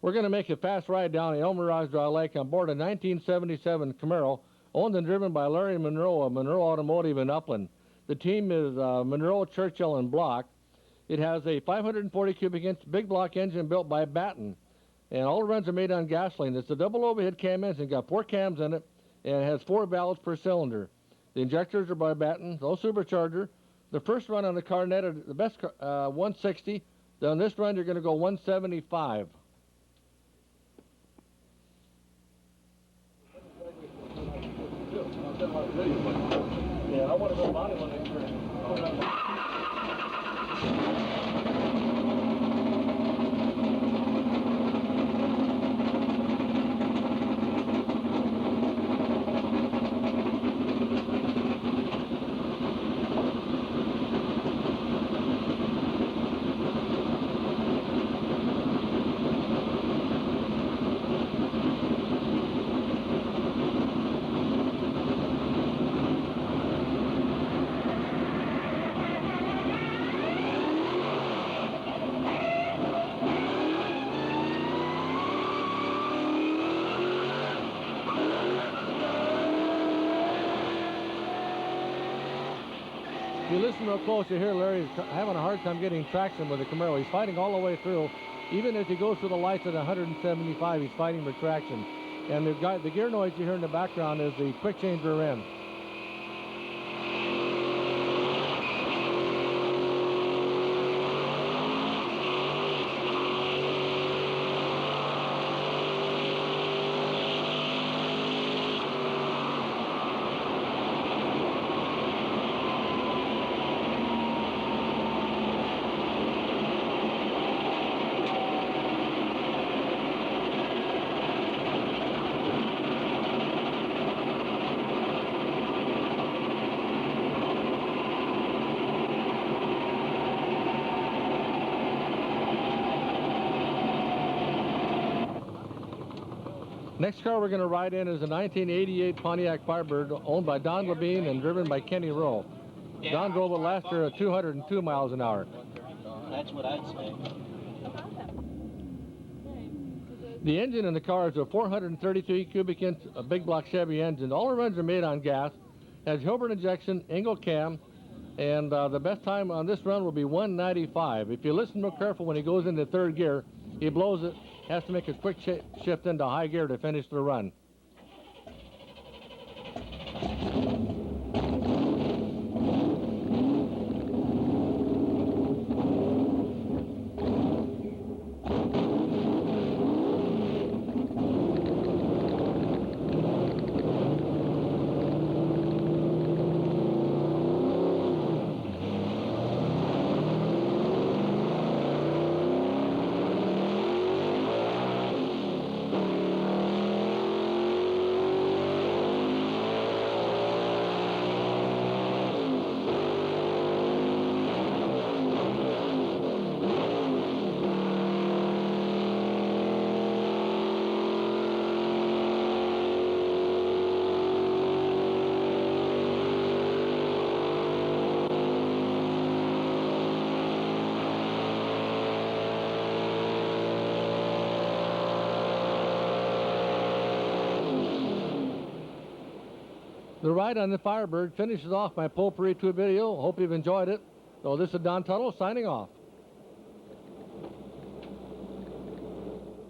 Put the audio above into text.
We're going to make a fast ride down the Mirage Dry Lake on board a 1977 Camaro, owned and driven by Larry Monroe of Monroe Automotive in Upland. The team is Monroe, Churchill, and Block. It has a 540 cubic inch big block engine built by Batten, and all the runs are made on gasoline. It's a double overhead cam engine, got 4 cams in it, and it has 4 valves per cylinder. The injectors are by Batten, no supercharger. The first run on the car netted the best 160. On this run, you're going to go 175. Yeah, I want to go body one. If you listen real close, you hear Larry's having a hard time getting traction with the Camaro. He's fighting all the way through. Even if he goes through the lights at 175, he's fighting for traction. And the gear noise you hear in the background is the quick change rear end. Next car we're going to ride in is a 1988 Pontiac Firebird owned by Don Labine and driven by Kenny Rowe. Don drove it last year at 202 miles an hour. That's what I'd say. The engine in the car is a 433 cubic inch big block Chevy engine. All the runs are made on gas. Has Hilbert injection, Engel cam, and the best time on this run will be 195. If you listen real careful when he goes into third gear, he blows it, has to make a quick shift into high gear to finish the run. The ride on the Firebird finishes off my Potpourri 2 video. Hope you've enjoyed it. So this is Don Tuttle signing off.